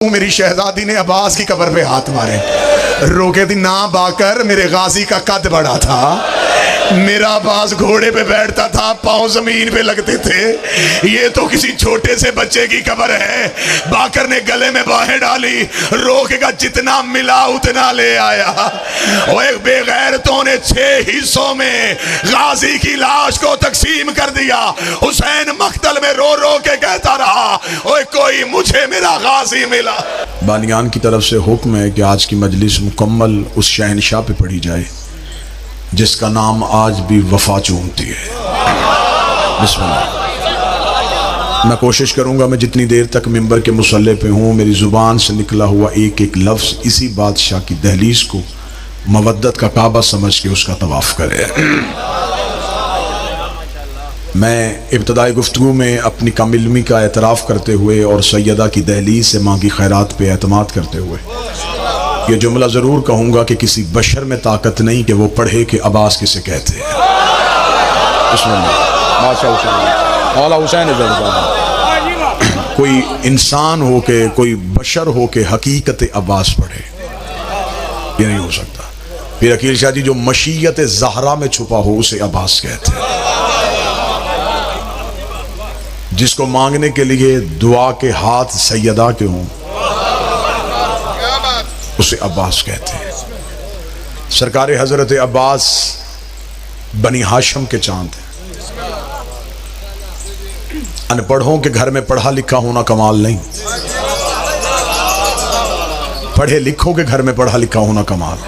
मेरी शहजादी ने अब्बास की कब्र पे हाथ मारे, रोके थी ना बाकर मेरे गाजी का कद बड़ा था, मेरा अब्बास घोड़े पे बैठता था, पांव जमीन पे लगते थे, ये तो किसी छोटे से बच्चे की कब्र है। बाकर ने गले में बाहें डाली, रोकेगा जितना मिला उतना ले आया। और एक बेगैरतों ने 6 हिस्सों में गाजी की लाश को तकसीम कर दिया। हुसैन मख्तल में रो रो के कहता रहा, ओए कोई मुझे मेरा गाजी मिला। बानियान की तरफ से हुक्म है कि आज की मजलिस मुकम्मल उस शहनशाह पे पढ़ी जाए जिसका नाम आज भी वफा चूमती है। बिस्मिल्लाह। मैं कोशिश करूंगा, मैं जितनी देर तक मिंबर के मुसल्ले पे हूँ मेरी ज़ुबान से निकला हुआ एक एक लफ्ज़ इसी बादशाह की दहलीज को मवद्दत का काबा समझ के उसका तवाफ़ करे। मैं इब्तदाई गुफ्तगू में अपनी कम इल्मी का एतराफ़ करते हुए और सैयदा की दहलीज से मांगी खैरात पे एतमाद करते हुए ये जुमला ज़रूर कहूँगा कि किसी बशर में ताकत नहीं कि वो पढ़े कि अब्बास किसे कहते हैं। कोई इंसान हो के, कोई बशर हो के हकीकत अब्बास पढ़े, ये नहीं हो सकता। फिर अकील शाह जी जो मशीयत ज़हरा में छुपा हो उसे अब्बास कहते हैं। जिसको मांगने के लिए दुआ के हाथ सैयदा के हों उसे अब्बास कहते हैं। सरकार हजरत अब्बास बनी हाशम के चांद हैं। अनपढ़ों के घर में पढ़ा लिखा होना कमाल नहीं, पढ़े लिखों के घर में पढ़ा लिखा होना कमाल।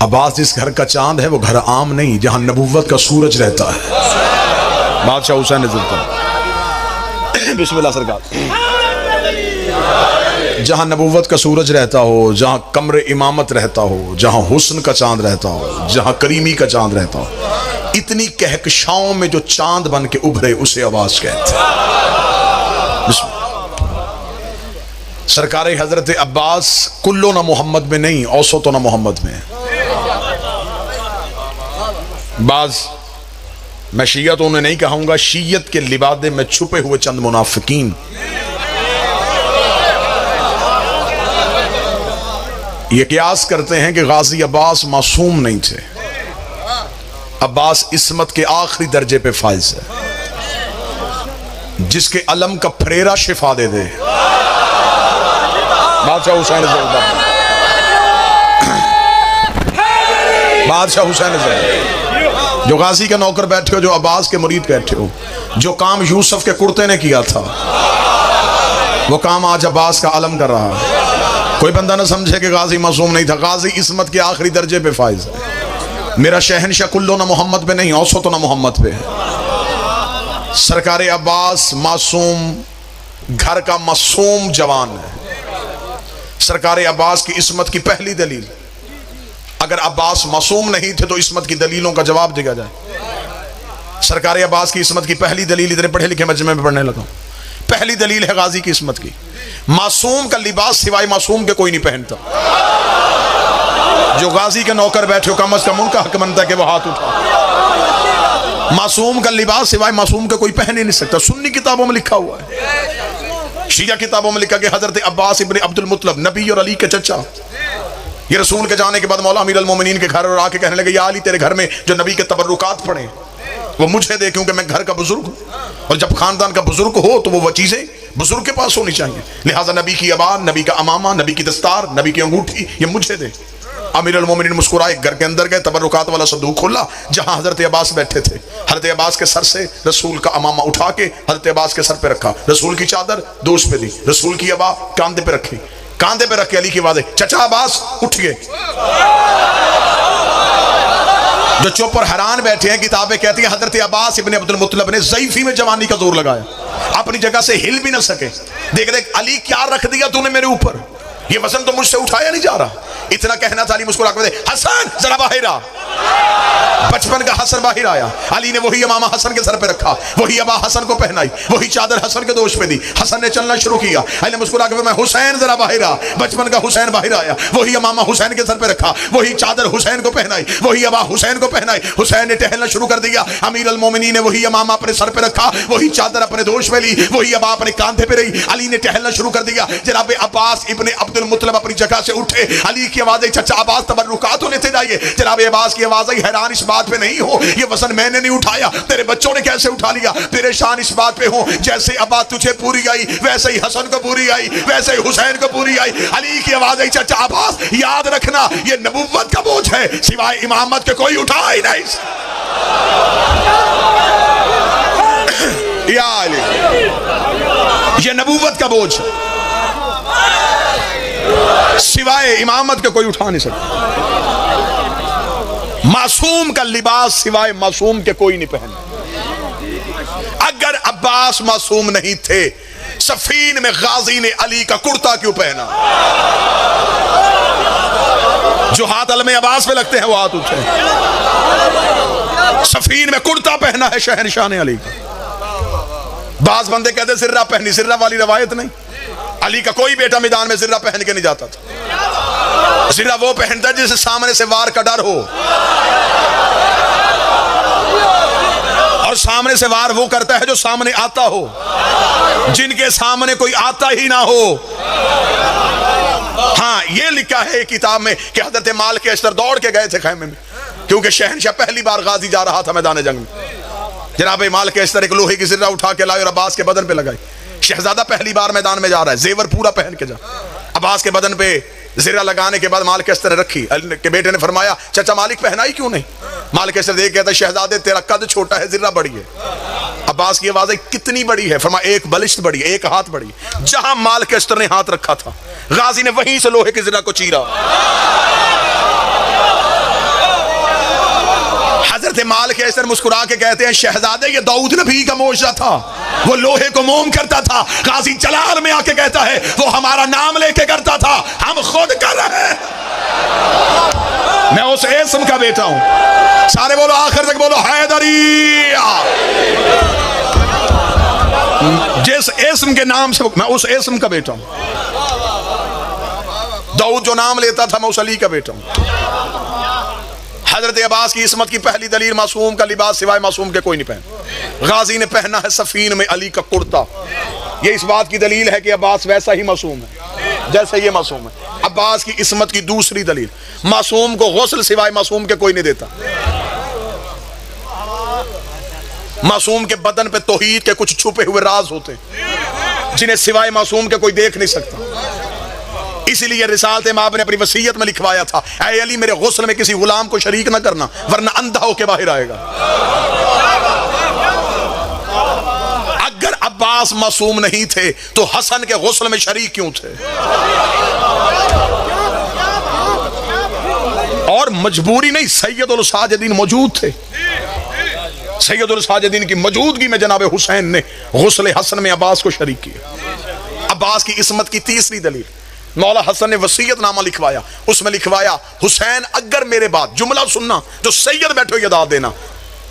अब्बास जिस घर का चांद है वो घर आम नहीं, जहां नबुव्वत का सूरज रहता है। बादशाह हुसैन बिस्मिल्लाह सरकार। जहां नबुव्वत का सूरज रहता हो, जहां कमरे इमामत रहता हो, जहां हुस्न का चांद रहता हो, जहां करीमी का चांद रहता हो, इतनी कहकशाओं में जो चांद बन के उभरे उसे अब्बास कहते हैं। सरकार हजरत अब्बास कुल्लो ना मोहम्मद में नहीं, औसो तो ना मोहम्मद में। बाज मैं शियत उन्हें नहीं कहूंगा, शियत के लिबादे में छुपे हुए चंद मुनाफिकीन ये कियास करते हैं कि गाजी अब्बास मासूम नहीं थे। अब्बास इस्मत के आखिरी दर्जे पे फाइज है, जिसके अलम का फरेरा शिफा दे दे। बादशाह हुसैन, बादशाह हुसैन जो गाजी का नौकर बैठे हो, जो अब्बास के मुरीद बैठे हो, जो काम यूसुफ के कुर्ते ने किया था वो काम आज अब्बास का अलम कर रहा है। कोई बंदा ना समझे कि गाजी मासूम नहीं था। गाजी इस्मत के आखिरी दर्जे पे फाइज है। मेरा शहनशाह कुल्लो ना मोहम्मद पे नहीं, औसो तो ना मोहम्मद पे है। सरकार अब्बास मासूम घर का मासूम जवान है। सरकार अब्बास की इस्मत की पहली दलील, अगर अब्बास मासूम नहीं थे तो इस्मत की दलीलों का जवाब दिया जाए। सरकार अब्बास की इस्मत की पहली दलील, इतने पढ़े लिखे मजमे में पढ़ने लगा, पहली दलील है गाजी की इस्मत की, मासूम का लिबास सिवाय मासूम के कोई नहीं पहनता। जो गाजी के नौकर बैठे हो, कम से कम उनका हक बनता है कि वो हाथ उठा। मासूम का लिबास सिवाय मासूम के कोई पहन ही नहीं सकता। सुन्नी किताबों में लिखा हुआ है, शिया किताबों में लिखा कि हजरत अब्बास इब्न अब्दुल मुत्तलिब नबी और अली के चचा, ये रसूल के जाने के बाद मौला अमीर अल मोमिनीन के घर और आके कहने लगे, या अली तेरे घर में जो नबी के तबर्रुकात पड़े वो मुझे दे, क्योंकि मैं घर का बुजुर्ग हूँ और जब खानदान का बुजुर्ग हो तो वो चीजें बुजुर्ग के पास होनी चाहिए। लिहाजा नबी की अबान, नबी का अमामा, नबी की दस्तार, नबी की अंगूठी ये मुझे दे। अमीर अल मोमिनीन मुस्कुराए, घर के अंदर गए, तबर्रुकात वाला संदूक खोला जहां हजरत अब्बास बैठे थे। हजरत अब्बास के सर से रसूल का अमामा उठा के हजरत अब्बास के सर पे रखा, रसूल की चादर दोस्त पे दी, रसूल की अबा कांधे पे रखी, कांधे पे रख के अली की आवाज़, चचा अब्बास उठ गए। जो चुप और हैरान बैठे हैं, किताबें कहती है हजरत अब्बास इब्न अब्दुल मुत्तलिब ने ज़ईफ़ी में जवानी का जोर लगाया, अपनी जगह से हिल भी ना सके। देख देख अली क्या रख दिया तूने मेरे ऊपर, ये वजन तो मुझसे उठाया नहीं जा रहा। इतना कहना था, अली मुस्कुरा के हसन जरा बाहर आ। बचपन का हसन बाहर आया, अली ने वही इमामा हसन के सर पे रखा, वही अबा हसन को पहनाई, वही चादर हसन के दोष पे दी। हसन ने चलना शुरू किया, अली ने मुस्कुरा के मैं हुसैन जरा बाहर आ। बचपन का हुसैन बाहर आया, वही इमामा हुसैन के सर पे रखा, वही चादर हुसैन को पहनाई, वही अबा हुसैन को पहनाई। हुसैन ने टहलना शुरू कर दिया, अमीर अल मोमिनीन ने वही इमामा अपने सर पे रखा, वही चादर अपने दोष पे ली, वही अबा अपने कांधे पे रही। अली ने टहलना शुरू कर दिया। जनाब अब्बास इब्ने अब्दुल मुत्तलिब अपनी जगह से उठे, अली की आवाज आई, चाचा अब्बास तबर्रुकात हो लेते जाइए। जनाब अब्बास की आवाज आई, हैरान इस बात पे नहीं हो, ये वजन मैंने नहीं उठाया, तेरे बच्चों ने कैसे उठा लिया। परेशान इस बात पे हो, जैसे अब्बा तुझे पूरी आई वैसे ही हसन को पूरी आई, वैसे ही हुसैन को पूरी आई। अली की आवाज आई, चाचा अब्बास याद रखना ये नबुव्वत का बोझ है, सिवाय इमामत के कोई उठा ही नहीं। या अली, ये नबुव्वत का बोझ है, सिवाय इमामत के कोई उठा नहीं सकता। मासूम का लिबास सिवाय मासूम के कोई नहीं पहना। अगर अब्बास मासूम नहीं थे, सफीन में गाजी ने अली का कुर्ता क्यों पहना? जो हाथ अलमे अब्बास पे लगते हैं वो हाथ उठे। सफीन में कुर्ता पहना है शहनशाह ने अली का। बाज बंदे कहते सिर्रा पहनी, सिर्रा वाली रवायत नहीं। अली का कोई बेटा मैदान में सिर्रा पहन के नहीं जाता था। सिर्रा वो पहनता जिसे सामने से वार का डर हो, और सामने से वार वो करता है जो सामने आता हो, जिनके सामने कोई आता ही ना हो। हाँ, ये लिखा है किताब में कि हजरत माल के अशतर दौड़ के गए थे खैमे में, क्योंकि शहनशाह पहली बार गाजी जा रहा था मैदान जंग में। जनाब माल के अशतर एक लोहे की जिर्रा उठा के लाए और अब्बास के बदन पे लगाई। शहजादा पहली बार मैदान में जा रहा है, जेवर पूरा पहन के जा। अब्बास के बदन पे जिर्रा लगाने के बाद माल के अशतर रखी। अली के बेटे ने फरमाया, चाचा मालिक पहनाई क्यों नहीं? माल के अशतर देख कहता, शहजादे तेरा कद छोटा है, जिर्रा बड़ी है। अब्बास की आवाज कितनी बड़ी है? फरमाया एक बलिष्ठ बड़ी है, एक हाथ बड़ी। जहां माल के अशतर ने हाथ रखा था, गाजी ने वहीं से लोहे के जिर्रा को चीरा। हजरत माल के अशतर मुस्कुरा के कहते हैं, शहजादे ये दाऊद नबी का मोजा था, वो लोहे को मोम करता था। गाजी जलाल में आके कहता है, वो हमारा नाम लेके करता था, हम खुद कर रहे हैं। मैं उस एस्म का बेटा हूं। सारे बोलो, आखिर तक बोलो, हैदरिया। जिस एस्म के नाम से मैं उस एस्म का बेटा हूं। दाऊद जो नाम लेता था, मैं उस अली का बेटा हूं। हजरत अब्बास की इस्मत की पहली दलील, मासूम का लिबास सिवाय मासूम के कोई नहीं पहना। गाजी ने पहना है सफीन में अली का कुर्ता। ये इस बात की दलील है कि अब्बास वैसा ही मासूम है जैसे ये मासूम है। अब्बास की इस्मत की दूसरी दलील, मासूम को गुस्ल सिवाय मासूम के कोई नहीं देता। मासूम के बदन पे तौहीद के कुछ छुपे हुए राज होते हैं, जिन्हें सिवाय मासूम के कोई देख नहीं सकता। इसीलिए रिसालत इमाम ने अपनी वसीयत में लिखवाया था, ऐ अली मेरे गुस्ल में किसी गुलाम को शरीक ना करना, वरना अंधा होके बाहर आएगा। अगर अब्बास मासूम नहीं थे तो हसन के गुस्ल में शरीक क्यों थे? और मजबूरी नहीं, सैयदुल साजिदीन मौजूद थे। सैयदुल साजिदीन की मौजूदगी में जनाब हुसैन ने गुस्ल हसन में अब्बास को शरीक किया। अब्बास की इस्मत की तीसरी दलील, मौला हसन ने वसीयतनामा लिखवाया। उसमें लिखवाया, हुसैन अगर मेरे बाद, जुमला सुनना, जो सैयद बैठो ये दाद देना,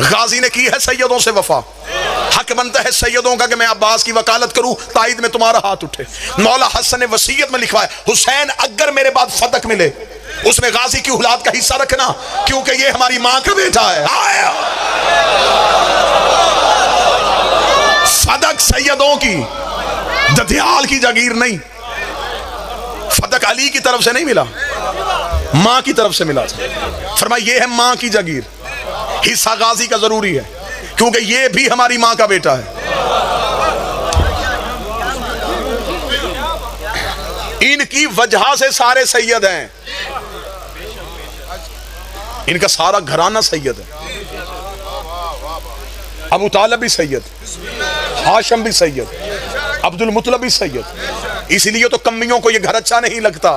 गाजी ने की है सैयदों से वफा, हक बनता है सैयदों का कि मैं अब्बास की वकालत करूं, ताईद में तुम्हारा हाथ उठे। मौला हसन ने वसीयत में लिखवाया, हुसैन अगर मेरे बाद फतक मिले, उसमें गाजी की औलाद का हिस्सा रखना, क्योंकि ये हमारी मां का बेटा है। फतक सैयदों की, ददियाल की जागीर नहीं। फतक अली की तरफ से नहीं मिला, मां की तरफ से मिला था। फरमाया ये है मां की जागीर, हिस्सा गाजी का जरूरी है, क्योंकि ये भी हमारी मां का बेटा है। इनकी वजह से सारे सैयद हैं, इनका सारा घराना सैयद है। अबू तालिब भी सैयद, हाशम भी सैयद, अब्दुल मुत्तलिब भी सैयद। इसलिए तो कम्मियों को ये घर अच्छा नहीं लगता।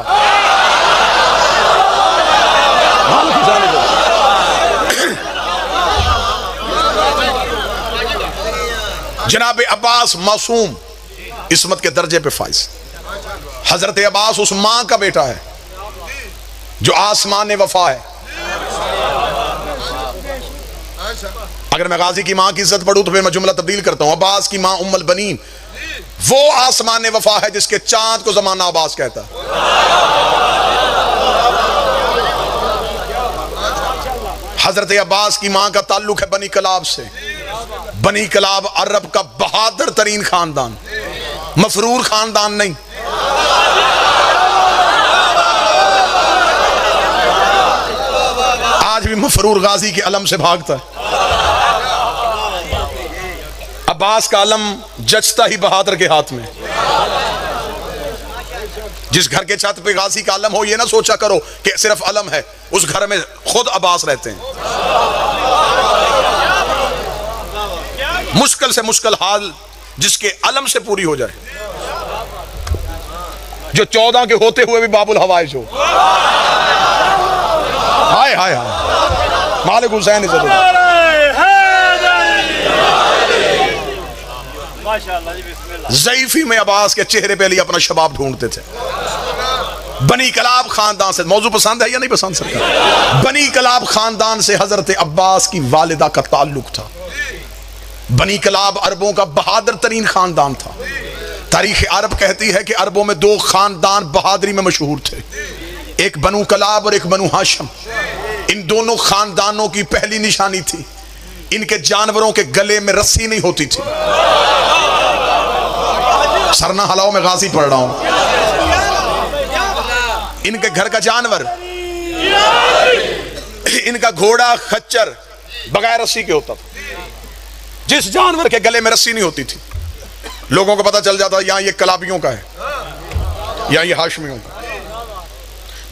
जनाब अब्बास मासूम इस्मत के दर्जे पे फाइज। हजरत अब्बास उस मां का बेटा है जो आसमान वफा है। अगर मैं गाजी की मां की इज्जत पढ़ूं तो फिर मैं जुमला तब्दील करता हूं। अब्बास की मां उम्मुल बनीन वो आसमान वफा है जिसके चांद को जमाना अब्बास कहता। हजरत अब्बास की मां का ताल्लुक है बनी कलाब से। बनी कलाब अरब का बहादुर तरीन खानदान, मफरूर खानदान नहीं। आज भी मफरूर गाजी के अलम से भागता है। अब्बास का अलम जचता ही बहादुर के हाथ में। जिस घर के छत पे गाजी का अलम हो, ये ना सोचा करो कि सिर्फ अलम है, उस घर में खुद अब्बास रहते हैं। मुश्किल से मुश्किल हाल जिसके अलम से पूरी हो जाए, जो 14 के होते हुए भी बाबुल हवाइज हो। हाय हाय हाय मालिक हुसैन ज़ईफी में अब्बास के चेहरे पे लिए अपना शबाब ढूंढते थे। बनी कलाब खानदान से, मौजू पसंद है या नहीं पसंद सरकार? बनी कलाब खानदान से हजरत अब्बास की वालिदा का ताल्लुक था। बनी कलाब अरबों का बहादुर तरीन खानदान था। तारीख अरब कहती है कि अरबों में 2 खानदान बहादुरी में मशहूर थे, एक बनु कलाब और एक बनु हाशिम। इन दोनों खानदानों की पहली निशानी थी, इनके जानवरों के गले में रस्सी नहीं होती थी। सरना हलाओ में गाजी पढ़ रहा हूं। इनके घर का जानवर, इनका घोड़ा खच्चर बगैर रस्सी के होता था। जिस जानवर के गले में रस्सी नहीं होती थी, लोगों को पता चल जाता यहां ये कलाबियों का है या ये हाशमियों का।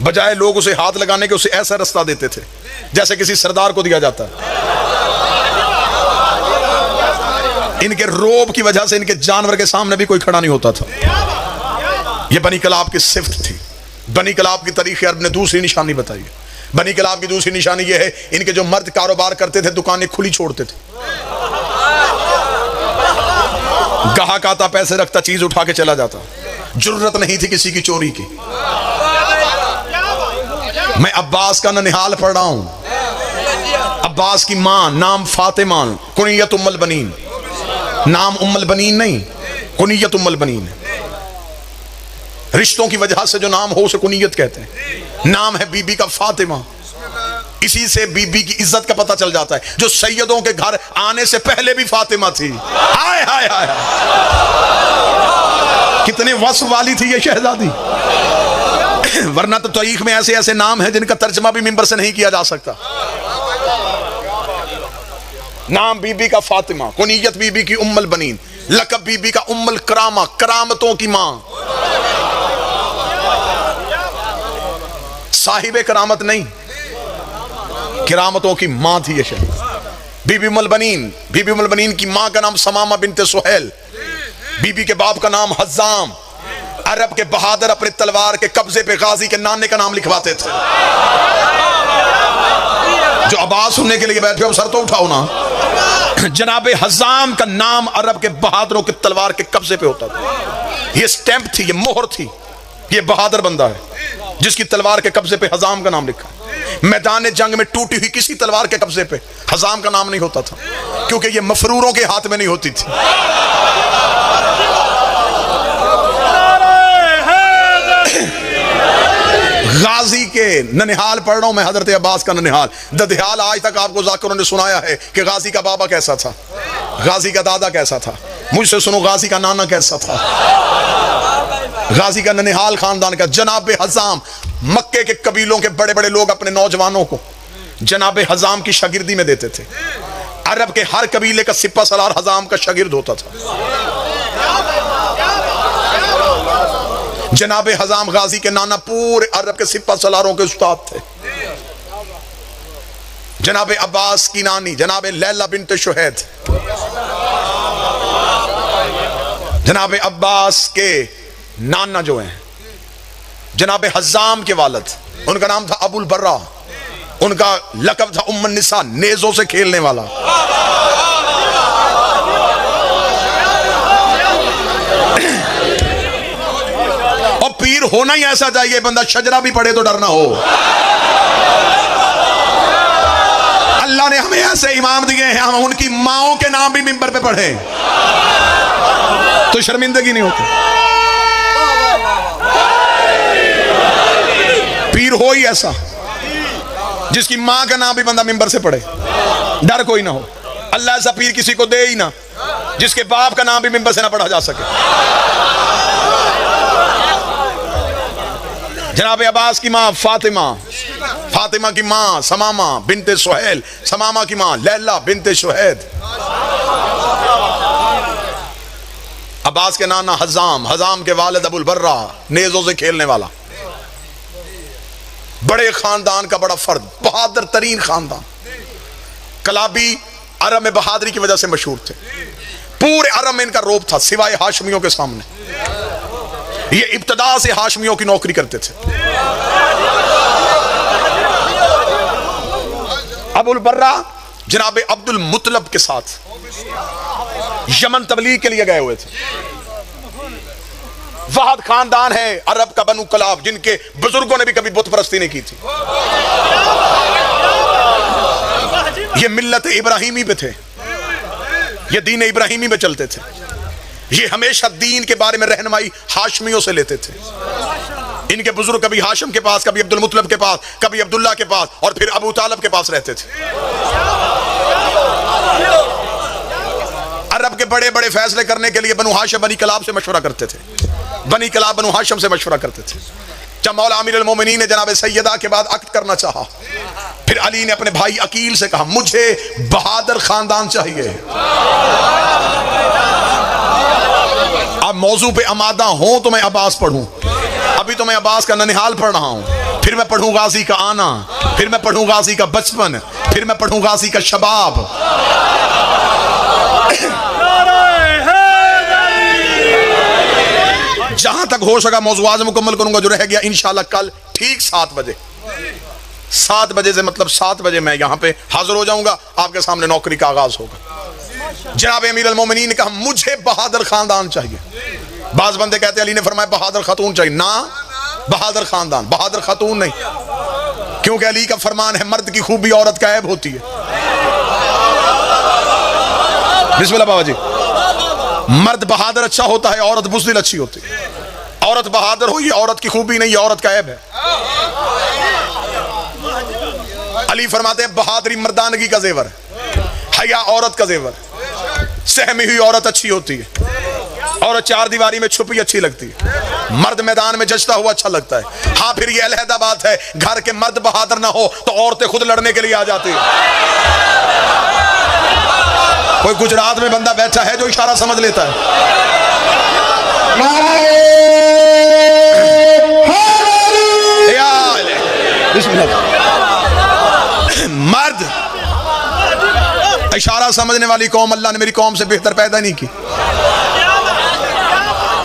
बजाय लोग उसे हाथ लगाने के उसे ऐसा रास्ता देते थे जैसे किसी सरदार को दिया जाता है। इनके रोब की वजह से इनके जानवर के सामने भी कोई खड़ा नहीं होता था। यह बनी कलाब की सिफ्त थी। बनी कलाब की तारीख अरब ने दूसरी निशानी बताई। बनी कलाब की दूसरी निशानी यह है, इनके जो मर्द कारोबार करते थे दुकानें खुली छोड़ते थे। गाहक आता, पैसे रखता, चीज उठा के चला जाता। जुर्रत नहीं थी किसी की चोरी की। मैं अब्बास का ननिहाल पढ़ रहा हूं। अब्बास की मां नाम फातिमा, कुनियत उम्मुल बनीन। नाम उम्मुल बनीन नहीं, कुनियत उम्मुल बनीन। रिश्तों की वजह से जो नाम हो उसे कुनियत कहते हैं। नाम है बीबी का फातिमा। इसी से बीबी की इज्जत का पता चल जाता है, जो सैयदों के घर आने से पहले भी फातिमा थी। हाय हाय हाय, कितने वस्फ वाली थी ये शहजादी। वरना तो तारीख में ऐसे ऐसे नाम हैं जिनका तर्जमा भी मिंबर से नहीं किया जा सकता। नाम बीबी का फातिमा, कुनियत बीबी की उम्मुल बनीन, लक़ब बीबी का उम्मुल करामा, करामतों की मां। साहिबे करामत नहीं, किरामतों की मां थी ये शहर। बीबी उम्मुल बनीन। बीबी उम्मुल बनीन की मां का नाम समामा बिनते सुहैल। बीबी के बाप का नाम हज्जाम। अरब के बहादुर अपने तलवार के कब्जे पे गाजी के नाने का नाम लिखवाते थे। जो आवाज सुनने के लिए बैठे हो सर तो उठाओ ना। जनाबे हज्जाम का नाम अरब के बहादुरों के तलवार के कब्जे पे होता था। ये स्टैंप थी, ये मोहर थी, ये बहादुर बंदा है जिसकी तलवार के कब्जे पे हज्जाम का नाम लिखा। मैदान जंग में टूटी हुई किसी तलवार के कब्जे पे हज्जाम का नाम नहीं होता था, क्योंकि ये मफरूरों के हाथ में नहीं होती थी। गाजी के ननिहाल पढ़ रहा हूं मैं, हजरत अब्बास का ननिहाल। ददियाल आज तक आपको जाकरों ने सुनाया है कि गाजी का बाबा कैसा था, गाजी का दादा कैसा था। मुझसे सुनो गाजी का नाना कैसा था। गाजी का ननिहाल खानदान का जनाब हज़ाम। मक्के के कबीलों के बड़े बड़े लोग अपने नौजवानों को जनाब हज़ाम की शागिर्दी में देते थे। अरब के हर कबीले का सिपा सलार हज़ाम का शागिर्द होता था। जनाब हज़ाम गाजी के नाना पूरे अरब के सिपा सलारों के उस्ताद थे। जनाब अब्बास की नानी जनाब लैला बिन्त शुहैद, जनाब अब्बास के नाना जो हैं जनाब हज़ाम के वालिद, उनका नाम था अबुल बर्रा। उनका लक़ब था उम्मुन निसा, नेज़ों से खेलने वाला। और पीर होना ही ऐसा चाहिए, बंदा शजरा भी पढ़े तो डरना हो। अल्लाह ने हमें ऐसे इमाम दिए हैं, हम उनकी माओं के नाम भी मिंबर पे पढ़े तो शर्मिंदगी नहीं होती। पीर हो ही ऐसा जिसकी मां का नाम भी बंदा मिंबर से पढ़े, डर कोई ना हो। अल्लाह ऐसा पीर किसी को दे ही ना जिसके बाप का नाम भी मिंबर से ना पढ़ा जा सके। जनाब अब्बास की मां फातिमा, फातिमा की मां समामा बिनते सुहैल, समामा की मां लैला बिनते शुहैद, अब्बास के नाना हजाम, हजाम के वालिद अबुल बर्रा नेजों से खेलने वाला, बड़े खानदान का बड़ा फर्द, बहादुर तरीन खानदान। कलाबी अरब में बहादुरी की वजह से मशहूर थे, पूरे अरब में इनका रोब था सिवाय हाशमियों के सामने। ये इब्तदा से हाशमियों की नौकरी करते थे। अबुल बर्रा जनाब अब्दुल मुतलब के साथ यमन तबलीग के लिए गए हुए थे। वहाद खानदान है अरब का, बनु कलाब, जिनके बुजुर्गों ने भी कभी बुत परस्ती नहीं की थी। ये मिल्लत इब्राहिमी पे थे, ये दीन इब्राहिमी में चलते थे। ये हमेशा दीन के बारे में रहनुमाई हाशमियों से लेते थे। इनके बुजुर्ग कभी हाशिम के पास, कभी अब्दुल मुतलब के पास, कभी अब्दुल्ला के पास और फिर अबू तालिब के पास रहते थे। अरब के बड़े बड़े फैसले करने के लिए बनु हाशिम बनी कलाब से मशवरा करते थे, बनी कलाब बनु हाशिम से मशवरा करते थे। जब मौला अमीरुल मोमिनीन ने जनाब सैयदा के बाद अक्द करना चाहा, फिर अली ने अपने भाई अकील से कहा मुझे बहादुर खानदान चाहिए। अब मौजू पे आमादा हो तो मैं अब्बास पढ़ूं, अभी तो मैं अब्बास का ननिहाल पढ़ रहा हूं, फिर मैं पढ़ूं गाजी का आना, फिर मैं पढ़ूं गाजी का बचपन, फिर मैं पढ़ूं गाजी का शबाब। जहां तक हो सका मौज़ूआत मुकम्मल करूंगा, जो रह गया इंशाअल्लाह कल ठीक 7 बजे, 7 बजे से मतलब 7 बजे मैं यहां पे हाजिर हो जाऊंगा, आपके सामने नौकरी का आगाज होगा। जनाब अमीरुल मोमिनीन ने कहा मुझे बहादुर खानदान चाहिए। बाज बंदे कहते अली ने फरमाया बहादुर खातून चाहिए, ना बहादुर खानदान, बहादुर खातून नहीं, क्योंकि अली का फरमान है मर्द की खूबी औरत का ऐब होती है। बिस्मिल्लाह बाबा जी, मर्द बहादुर अच्छा होता है, औरत बुज़दिल अच्छी होती है। औरत बहादुर हो, ये औरत की खूबी नहीं, ये औरत का ऐब है। अली फरमाते हैं बहादुरी मर्दानगी का जेवर, हया औरत का जेवर। सहमी हुई औरत अच्छी होती है, औरत चार दीवारी में छुपी अच्छी लगती है, मर्द मैदान में जचता हुआ अच्छा लगता है। हाँ फिर ये अलहदा बात है, घर के मर्द बहादुर ना हो तो औरतें खुद लड़ने के लिए आ जाती है। कोई गुजरात में बंदा बैठा है जो इशारा समझ लेता है। मर्द इशारा समझने वाली कौम अल्लाह ने मेरी कौम से बेहतर पैदा नहीं की।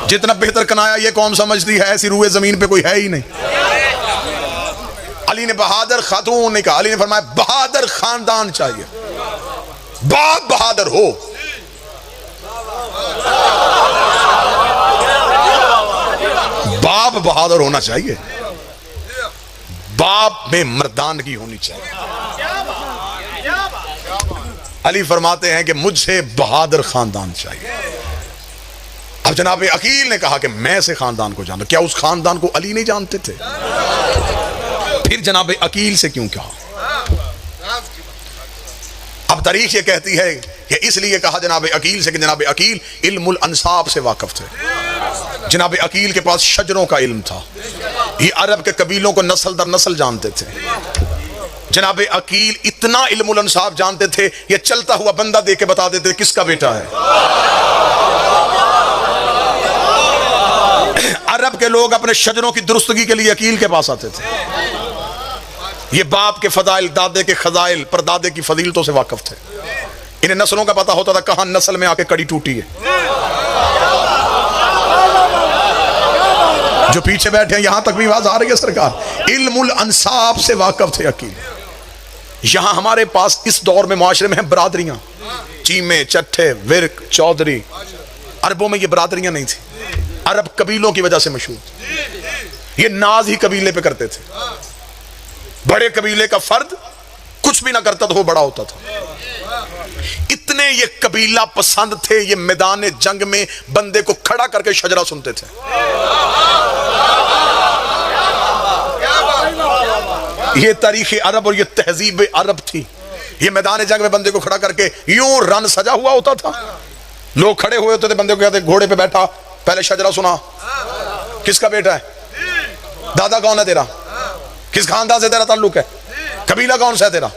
जितना बेहतर कनाया ये कौम समझती है, ऐसी रूए जमीन पे कोई है ही नहीं। अली ने बहादुर खातून ने कहा, अली ने फरमाया बहादुर खानदान चाहिए, बाप बहादुर हो। बाप बहादुर होना चाहिए, बाप में मर्दानगी होनी चाहिए। अली फरमाते हैं कि मुझे बहादुर खानदान चाहिए। अब जनाब अकील ने कहा कि मैं से खानदान को जानता, क्या उस खानदान को अली नहीं जानते थे? फिर जनाब अकील से क्यों कहा? अब तारीख ये कहती है कि इसलिए कहा जनाब अकील से कि जनाब अकील इल्मुल अंसाब से वाकिफ थे। जनाब अकील के पास शजरों का इल्म था, ये अरब के कबीलों को नस्ल दर नस्ल जानते थे। जनाब अकील इतना इल्मुल अंसाब जानते थे, ये चलता हुआ बंदा देख के बता देते किसका बेटा है। अरब के लोग अपने शजरों की दुरुस्तगी के लिए अकील के पास आते थे। ये बाप के फजाइल, दादे के खजाइल, परदादे की फजीलतों से वाकिफ थे। इन्हें नस्लों का पता होता था कहां नस्ल में आके कड़ी टूटी है। जो पीछे बैठे हैं यहां तक भी आवाज आ रही है सरकार, इल्मुल अंसाब से वाकिफ थे अकील। यहां हमारे पास इस दौर में मुआशरे में है बरादरियां, चीमे, चट्ठे, विर्क, चौधरी। अरबों में ये बरादरियां नहीं थी, अरब कबीलों की वजह से मशहूर। ये नाज ही कबीले पे करते थे। बड़े कबीले का फर्द कुछ कुछ भी ना करता तो वो बड़ा होता था। इतने ये कबीला पसंद थे, ये मैदान जंग में बंदे को खड़ा करके शजरा सुनते थे। ये तारीख अरब और ये तहजीब अरब थी। ये मैदान जंग में बंदे को खड़ा करके यूं रन सजा हुआ होता था, लोग खड़े हुए होते थे, बंदे को कहते घोड़े पे बैठा, पहले शजरा सुना, किसका बेटा है, दादा कौन है तेरा, किस खानदान से तेरा ताल्लुक है, कबीला कौन सा है तेरा,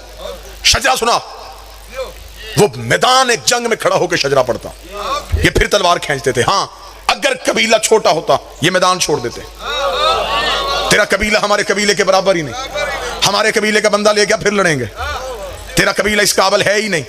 शजरा सुना। वो मैदान एक जंग में खड़ा होकर शजरा पड़ता, ये फिर तलवार खींचते थे। हाँ, अगर कबीला छोटा होता ये मैदान छोड़ देते। तेरा कबीला हमारे कबीले के बराबर ही नहीं, हमारे कबीले का बंदा ले गया फिर लड़ेंगे, तेरा कबीला इस काबिल है ही नहीं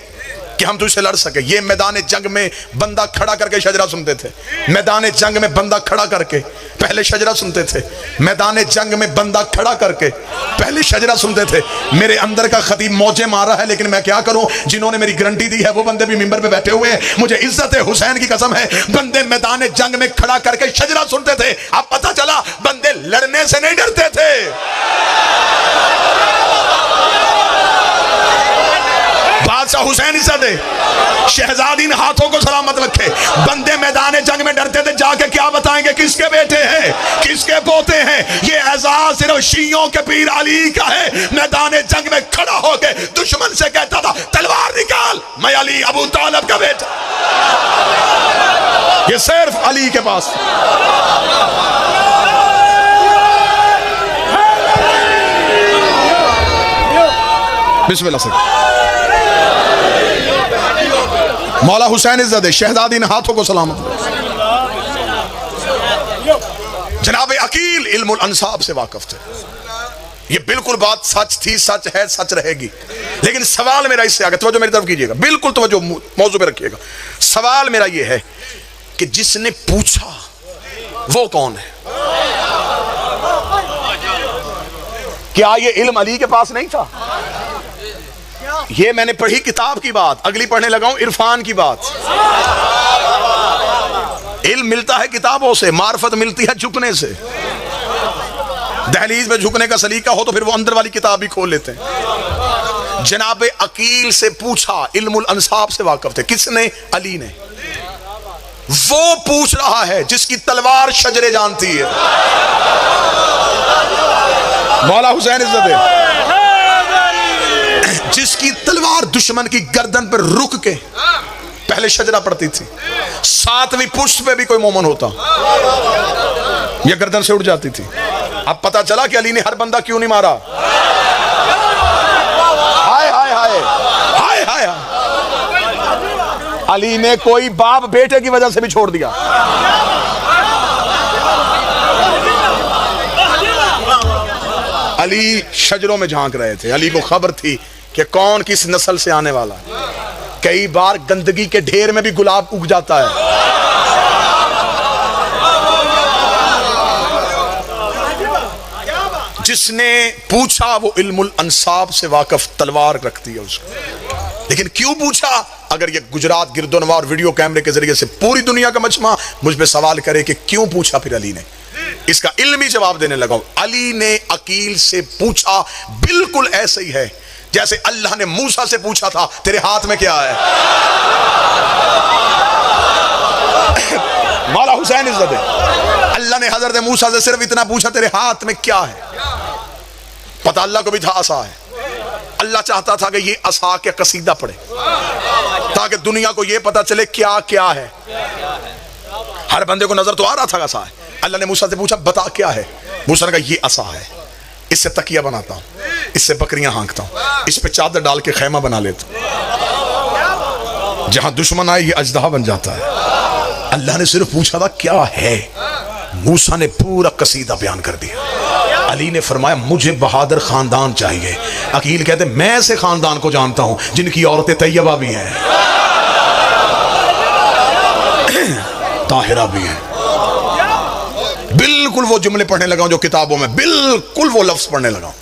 कि हम तुझसे लड़ सके। ये मैदान जंग में बंदा खड़ा करके शजरा सुनते थे। मैदान जंग में बंदा खड़ा करके पहले शजरा सुनते थे। मैदान जंग में बंदा खड़ा करके पहले शजरा सुनते थे। मेरे अंदर का खतीब मौजे मारा है, लेकिन मैं क्या करूं, जिन्होंने मेरी गारंटी दी है वो बंदे भी मिंबर पे बैठे हुए हैं। मुझे इज्जत हुसैन की कसम है, बंदे मैदान जंग में खड़ा करके शजरा सुनते थे। अब पता चला बंदे लड़ने से नहीं डरते थे। बादशाह हुसैन इज्जत है, शहजादी इन हाथों को सलामत रखे। बंदे मैदान जंग में डरते थे, जाके क्या बताएंगे किसके बेटे हैं, किसके पोते हैं। ये एजाज सिर्फ शियों के पीर अली का है। मैदान जंग में खड़ा होके दुश्मन से कहता था तलवार निकाल, मैं अली अबू तालिब का बेटा। ये सिर्फ अली के पास। बिस्मिल्लाह से मौला हुसैन इज्जत, शहजादी इन हाथों को सलामत। जनाब अकील इल्मुल अंसाब से वाकिफ थे। ये बिल्कुल बात सच थी, सच है, सच रहेगी। लेकिन सवाल मेरा इससे आगे, तवज्जो मेरी तरफ कीजिएगा, बिल्कुल तवज्जो मौजू पे रखिएगा। सवाल मेरा ये है कि जिसने पूछा वो कौन है? क्या ये इल्म अली के पास नहीं था? ये मैंने पढ़ी किताब की बात, अगली पढ़ने लगा हूं इरफान की बात। इल्म मिलता है किताबों से, मार्फत मिलती है झुकने से। दहलीज में झुकने का सलीका हो तो फिर वो अंदर वाली किताब भी खोल लेते हैं। जनाब अकील से पूछा, इल्मुल अंसाब से वाकिफ थे। किसने? अली ने। वो पूछ रहा है जिसकी तलवार शजरे जानती है। मौला हुसैन इज्जत है, जिसकी तलवार दुश्मन की गर्दन पर रुक के पहले शजरा पड़ती थी। 7वीं पुष्ट पे भी कोई मोमन होता यह गर्दन से उड़ जाती थी। अब पता चला कि अली ने हर बंदा क्यों नहीं मारा। हाय हाय हाय हाय हाय, अली ने कोई बाप बेटे की वजह से भी छोड़ दिया। अली शजरों में झांक रहे थे। अली को खबर थी कि कौन किस नस्ल से आने वाला है। कई बार गंदगी के ढेर में भी गुलाब उग जाता है। जिसने पूछा वो इल्मुल अंसाब से वाकिफ, तलवार रखती है उसको। लेकिन क्यों पूछा? अगर ये गुजरात गिरदोनवा और वीडियो कैमरे के जरिए से पूरी दुनिया का मजमा मुझ पे सवाल करे कि क्यों पूछा, फिर अली ने इसका इल्मी जवाब देने लगा। अली ने अकील से पूछा, बिल्कुल ऐसे ही है जैसे अल्लाह ने मूसा से पूछा था तेरे हाथ में क्या है। मौला हुसैन इज्जत है, अल्लाह ने हजरत मूसा से सिर्फ इतना पूछा तेरे हाथ में क्या है। पता अल्लाह को भी था असा है। अल्लाह चाहता था कि ये असा के कसीदा पढ़े ताकि दुनिया को ये पता चले क्या क्या है। हर बंदे को नजर तो आ रहा था असा है। अल्लाह ने मूसा से पूछा बता क्या है। मूसा ने कहा ये असा है, इससे तकिया बनाता हूं, इससे बकरियां हाँकता हूं, इस पे चादर डाल के खैमा बना लेता हूं, जहां दुश्मन आए ये अजदहा बन जाता है। अल्लाह ने सिर्फ पूछा था क्या है। मूसा ने पूरा कसीदा बयान कर दिया। अली ने फरमाया मुझे बहादुर खानदान चाहिए। अकील कहते मैं ऐसे खानदान को जानता हूं जिनकी औरतें तैयबा भी हैं, ताहिरा भी हैं। बिल्कुल वो जुमले पढ़ने लगा जो किताबों में, बिल्कुल वो लफ्ज पढ़ने लगा,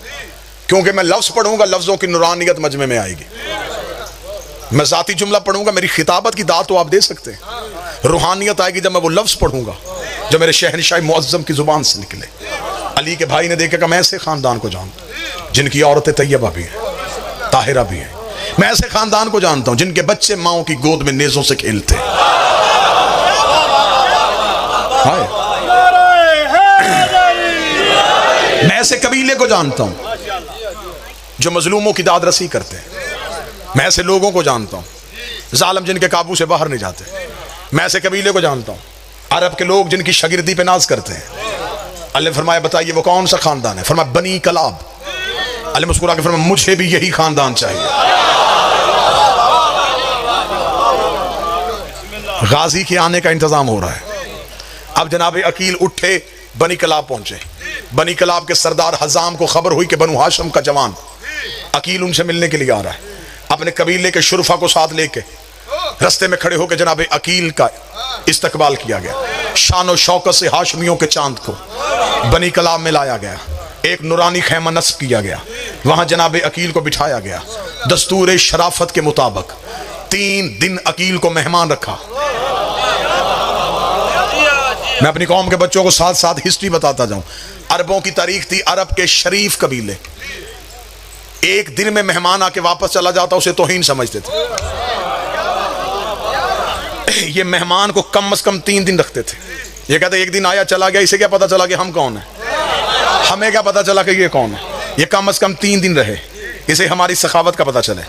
क्योंकि मैं लफ्ज पढ़ूंगा लफ्जों की नूरानियत मजमे में आएगी। मैं जाती जुमला पढ़ूंगा, मेरी खिताबत की दात तो आप दे सकते हैं। रूहानियत आएगी जब मैं वो लफ्ज पढ़ूंगा जो मेरे शहनशाह मुअज्जम की जुबान से निकले। अली के भाई ने देखा कि मैं ऐसे खानदान को जानता जिनकी औरतें तैयबा भी हैं, ताहिरा भी है। मैं ऐसे खानदान को जानता हूं जिनके बच्चे माओ की गोद में नेजों से खेलते हैं। मैं ऐसे कबीले को जानता हूं जो मजलूमों की दादरसी करते हैं। मैं ऐसे लोगों को जानता हूं जालिम जिनके काबू से बाहर नहीं जाते। मैं ऐसे कबीले को जानता हूं अरब के लोग जिनकी शागिर्दी पे नाज करते हैं। अल्लाह फरमाया बताइए वो कौन सा खानदान है? फरमाया बनी कलाब। अल्लाह मुस्कुरा के फरमाया मुझे भी यही खानदान चाहिए। गाजी के आने का इंतजाम हो रहा है। अब जनाब अकील उठे, बनी कलाब पहुंचे। बनी कलाब के सरदार हजाम को खबर हुई कि बनु हाशम का जवान अकील उनसे मिलने के लिए आ रहा है। अपने कबीले के शुरफा को साथ लेके रास्ते में खड़े होकर जनाब अकील का इस्तकबाल किया गया। शान शौकत से हाशमियों के चांद को बनी कलाब में लाया गया। एक नूरानी खैमा नस्ब किया गया। वहां जनाब अकील को बिठाया गया। दस्तूर शराफत के मुताबिक 3 दिन अकील को मेहमान रखा। मैं अपनी कौम के बच्चों को साथ साथ हिस्ट्री बताता जाऊं। अरबों की तारीख थी, अरब के शरीफ कबीले एक दिन में मेहमान आके वापस चला जाता उसे तौहीन समझते थे। ये मेहमान को कम से कम 3 दिन रखते थे। ये कहते एक दिन आया चला गया, इसे क्या पता चला कि हम कौन है, हमें क्या पता चला कि ये कौन है। ये कम से कम 3 दिन रहे, इसे हमारी सखावत का पता चले,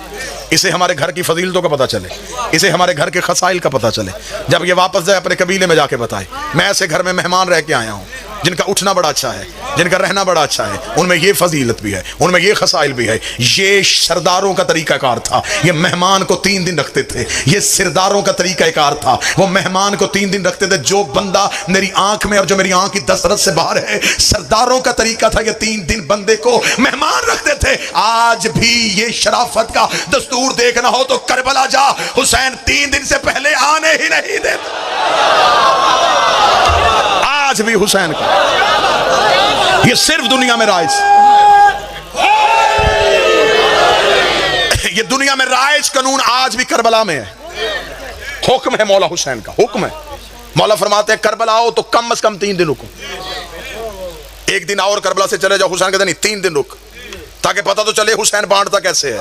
इसे हमारे घर की फजीलतों का पता चले, इसे हमारे घर के खसाइल का पता चले। जब ये वापस जाए अपने कबीले में जाके बताए मैं ऐसे घर में मेहमान रह के आया हूँ जिनका उठना बड़ा अच्छा है, जिनका रहना बड़ा अच्छा है, उनमें ये फजीलत भी है, उनमें ये खसाइल भी है। ये सरदारों का तरीकाकार था। ये मेहमान को 3 दिन रखते थे। ये सरदारों का तरीकाकार था। वो मेहमान को 3 दिन रखते थे। जो बंदा मेरी आंख में और जो मेरी आंख की दस्तरस से बाहर है, सरदारों का तरीका था। ये 3 दिन बंदे को मेहमान रखते थे। आज भी ये शराफत का दस्तूर देखना हो तो करबला जा, हुसैन 3 दिन से पहले आने ही नहीं देता। आज भी हुसैन का ये सिर्फ दुनिया में राइज, ये दुनिया में राइज कानून आज भी करबला में है। हुक्म है मौला हुसैन का, हुक्म है। मौला फरमाते हैं करबला आओ तो कम से कम 3 दिन रुको। एक दिन और करबला से चले जाओ, हुसैन कहते नहीं 3 दिन रुक, ताकि पता तो चले हुसैन बांटता कैसे है,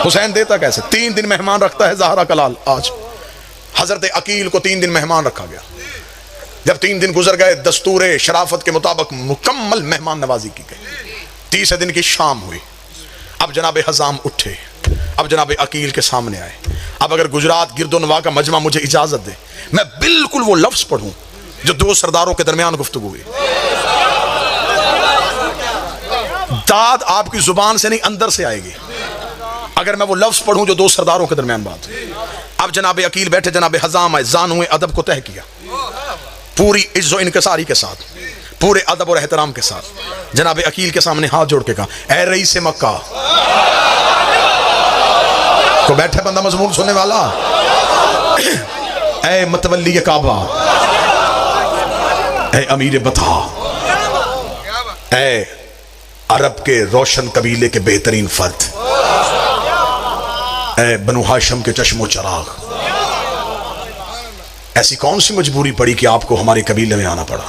हुसैन देता कैसे। 3 दिन मेहमान रखता है ज़हरा कलाल। आज हजरत अकील को 3 दिन मेहमान रखा गया। जब 3 दिन गुजर गए, दस्तूर शराफत के मुताबिक मुकम्मल मेहमान नवाजी की गई। 30 दिन की शाम हुई। अब जनाब हजाम उठे, अब जनाब अकील के सामने आए। अब अगर गुजरात गिरदोनवा का मजमा मुझे इजाजत दे, मैं बिल्कुल वो लफ्ज पढ़ूं जो 2 सरदारों के दरमियान गुफ्तगू हुई। दाद आपकी जुबान से नहीं अंदर से आएगी अगर मैं वो लफ्ज पढ़ूं जो 2 सरदारों के दरमियान बात। अब जनाब अकील बैठे, जनाब हजाम आए, जानूए अदब को तय किया पूरी इज्जो इनकसारी के साथ, पूरे अदब और एहतराम के साथ। जनाब अकील के सामने हाथ जोड़ के कहा, ऐ रईस मक्का। तो बैठे बंदा मजमून सुनने वाला, ऐ मतवल्ली काबा, ऐ अमीर बता, ऐ अरब के रोशन कबीले के बेहतरीन फर्द, ऐ बनु हाशम के चश्मो चराग, ऐसी कौन सी मजबूरी पड़ी कि आपको हमारे कबीले में आना पड़ा।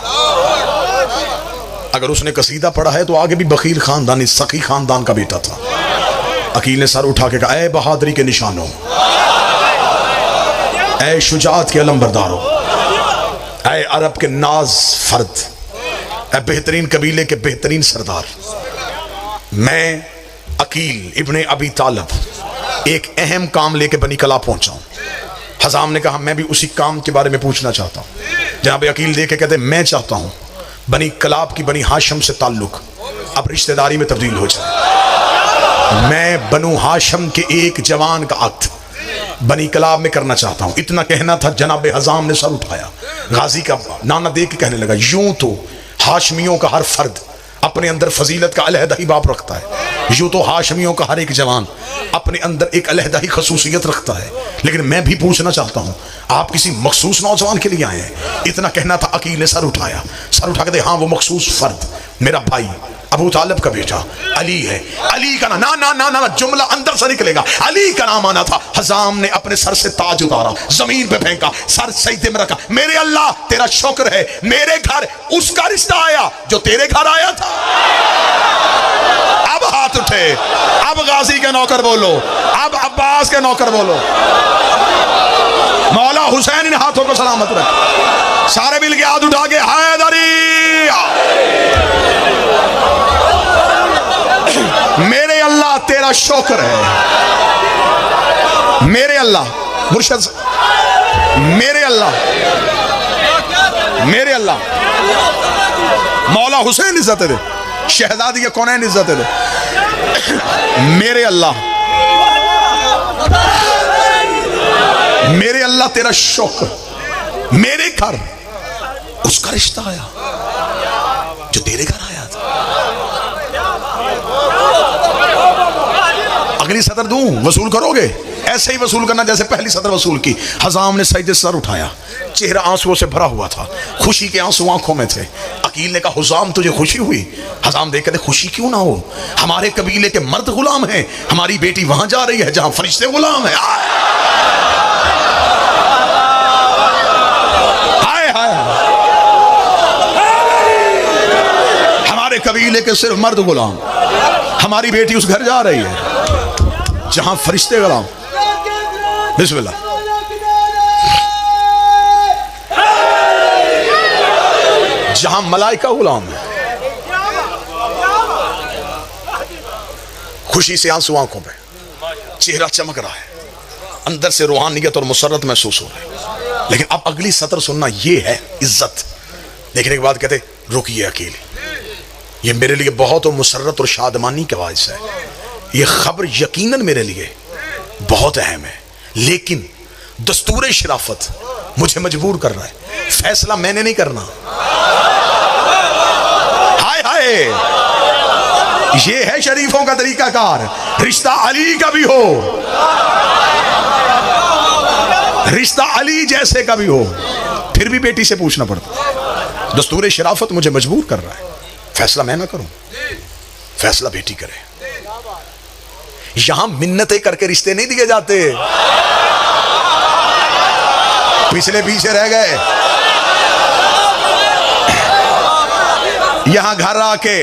अगर उसने कसीदा पढ़ा है तो आगे भी बखील खानदान, सखी खानदान का बेटा था। अकील ने सर उठा के कहा, ऐ बहादुरी के निशानों, ऐ शुजात के अलमबरदारों, ऐ अरब के नाज फर्द, ऐ बेहतरीन कबीले के बेहतरीन सरदार, मैं अकील इब्ने अबी तालिब एक अहम काम लेके बनी कला पहुंचा हूं। हजाम ने कहा, मैं भी उसी काम के बारे में पूछना चाहता हूं। जहां पे अकील देखे कहते, मैं चाहता हूं बनी कलाब की बनी हाशम से ताल्लुक अब रिश्तेदारी में तब्दील हो जाए। मैं बनु हाशम के एक जवान का अक्द बनी कलाब में करना चाहता हूं। इतना कहना था, जनाब हजाम ने सर उठाया, गाजी का नाना देख के कहने लगा, यूं तो हाशमियों का हर फर्द अपने अंदर फजीलत का अलहदा ही बाप रखता है, यूं तो हाशमियों का हर एक जवान अपने अंदर एक अलहदा ही खसूसियत रखता है, लेकिन मैं भी पूछना चाहता हूं, आप किसी मखसूस नौजवान के लिए आए हैं। इतना कहना था, अकील ने सर उठाया, सर उठा के दे, हाँ वो मखसूस फर्द मेरा भाई अबू तालिब का बेटा अली है। अली का ना ना ना ना ना जुमला अंदर से निकलेगा, अली का नाम आना था। हजाम ने अपने सर से ताज उतारा, जमीन पे फेंका, सर सजदे में रखा, मेरे अल्लाह तेरा शुक्र है, मेरे घर उसका रिश्ता आया जो तेरे घर आया था। अब हाथ उठे। अब गाजी के नौकर बोलो, अब अब्बास के नौकर बोलो। मौला हुसैन इन हाथों को सलामत रखे। सारे मिल के हाथ उठा के हैदरी। मेरे अल्लाह तेरा शुक्र है, मेरे अल्लाह मुर्शद, मेरे अल्लाह, मेरे अल्लाह। मौला हुसैन इज्जत दे, शहजादी के कौनैन इज्जत दे। मेरे अल्लाह, मेरे अल्लाह तेरा शुक्र, मेरे घर उसका रिश्ता आया जो तेरे घर आया था। अगली सदर दूं, वसूल करोगे? ऐसे ही वसूल करना जैसे पहली सदर वसूल की। हजाम ने सजदे से सर उठाया, चेहरा आंसुओं से भरा हुआ था, खुशी के आंसू आंखों में थे। अकील ने कहा हुजाम तुझे खुशी हुई? हजाम देख कहते खुशी क्यों ना हो, हमारे कबीले के मर्द गुलाम हैं, हमारी बेटी वहां जा रही है जहां फरिश्ते गुलाम है। हाय हाय, हमारे कबीले के सिर्फ मर्द गुलाम, हमारी बेटी उस घर जा रही है जहां फरिश्ते गुलाम। बिस्मिल्लाह। जहां मलाइका गुलाम है। खुशी से आंसू आंखों पे, चेहरा चमक रहा है, अंदर से रूहानियत और मुसर्रत महसूस हो रही है। लेकिन अब अगली सतर सुनना, ये है इज्जत। देखने के बाद कहते रुकिए अकील, ये मेरे लिए बहुत मुसर्रत और शादमानी का बाइस है। ये खबर यकीनन मेरे लिए बहुत अहम है, लेकिन दस्तूर शराफत मुझे मजबूर कर रहा है, फैसला मैंने नहीं करना। हाय हाय, ये है शरीफों का तरीकाकार। रिश्ता अली का भी हो, रिश्ता अली जैसे का भी हो, फिर भी बेटी से पूछना पड़ता। दस्तूर शराफत मुझे मजबूर कर रहा है, फैसला मैं ना करूं, फैसला बेटी करे। यहां मिन्नतें करके रिश्ते नहीं दिए जाते, पिछले पीछे रह गए। यहां घर आके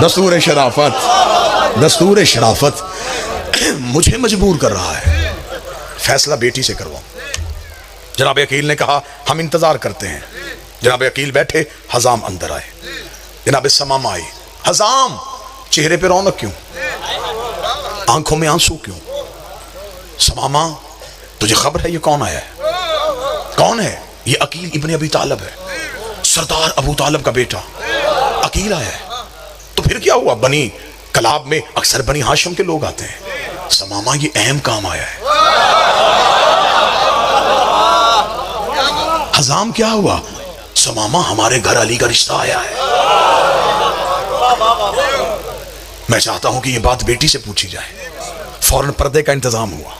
दस्तूर शराफत, दस्तूर शराफत मुझे मजबूर कर रहा है, फैसला बेटी से करवाऊं। जनाब अकील ने कहा हम इंतजार करते हैं। जनाब अकील बैठे, हजाम अंदर आए, जनाब समामा आई। हजाम, चेहरे पे रौनक क्यों, आंखों में आंसू क्यों? समामा तुझे खबर है ये कौन आया है? कौन है? ये अकील इब्ने अबी तालिब है, सरदार अबू तालिब का बेटा अकील आया है। तो फिर क्या हुआ? बनी कलाब में अक्सर बनी हाशिम के लोग आते हैं। समामा ये अहम काम आया है। हजाम क्या हुआ? समामा हमारे घर अली का रिश्ता आया है। मैं चाहता हूं कि ये बात बेटी से पूछी जाए। फौरन पर्दे का इंतजाम हुआ।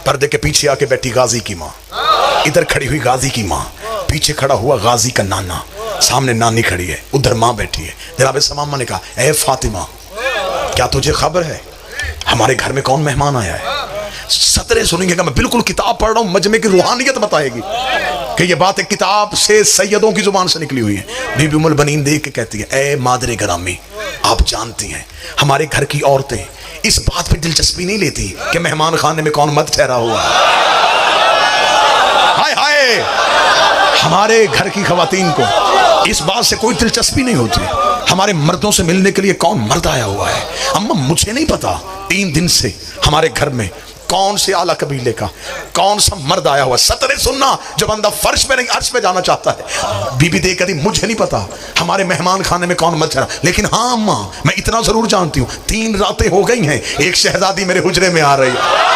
पर्दे के पीछे आके बैठी गाजी की माँ, इधर खड़ी हुई गाजी की माँ, पीछे खड़ा हुआ गाजी का नाना, सामने नानी खड़ी है, उधर माँ बैठी है। जनाब समामा ने कहा ए फातिमा, क्या तुझे खबर है हमारे घर में कौन मेहमान आया है? सतरे सुनेंगे, मैं बिल्कुल किताब पढ़ रहा हूं, मजमे की रूहानियत बताएगी कि ये बात एक किताब से सैयदों की जुबान से निकली हुई है। बीबी उम्मुल बनीन देख के कहती है ए मादरे ग्रामी, आप जानती हैं हमारे घर की औरतें इस बात पे दिलचस्पी नहीं लेती कि मेहमान खाने में कौन मर्द ठहरा हुआ है। हाय हाय, हमारे घर की खवातीन को इस बात से कोई दिलचस्पी नहीं होती हमारे मर्दों से मिलने के लिए कौन मर्द आया हुआ है। अम्मा मुझे नहीं पता 3 दिन से हमारे घर में कौन से आला कबीले का कौन सा मर्द आया हुआ। सतरे सुनना, जब बंदा फर्श पे नहीं अर्श पे जाना चाहता है। बीबी देख कर मुझे नहीं पता हमारे मेहमान खाने में कौन मर्द ठहरा, लेकिन हाँ अम्मा मैं इतना जरूर जानती हूँ 3 रातें हो गई हैं, एक शहजादी मेरे हुजरे में आ रही है।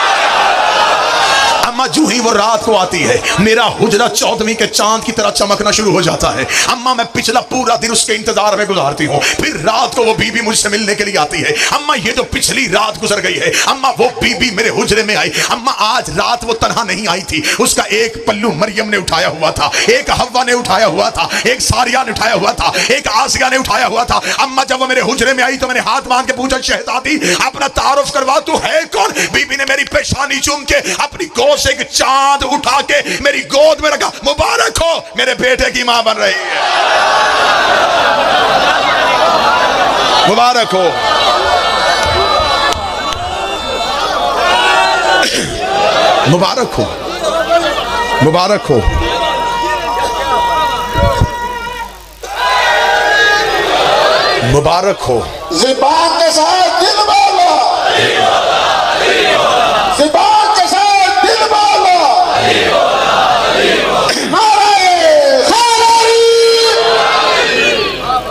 अम्मा जूं ही वो रात को आती है, मेरा हुजरा 14वीं के चांद की तरह चमकना शुरू हो जाता है। अम्मा मैं पिछला पूरा दिन उसके इंतजार में गुजारती हूँ, फिर रात को वो बीबी मुझसे मिलने के लिए आती है। अम्मा ये जो पिछली रात गुजर गई है, अम्मा वो बीबी मेरे हुजरे में आई। अम्मा आज रात वो तन्हा नहीं आई थी, उसका एक पल्लू मरियम ने उठाया हुआ था, एक हव्वा ने उठाया हुआ था, एक सारिया ने उठाया हुआ था, एक आसिया ने उठाया हुआ था। अम्मा जब वो मेरे हुजरे में आई तो मैंने हाथ मांग के पूछा शहजादी अपना तारुफ करवा, तू है कौन? बीबी ने मेरी पेशानी चूम के अपनी गोद से से एक चांद उठा के मेरी गोद में रखा। मुबारक हो, मेरे बेटे की मां बन रही है। मुबारक हो। मुबारक हो, मुबारक हो। मुबारक हो। ज़ुबान के साथ दिल बोलो, ज़ुबान के साथ दिल बोलो।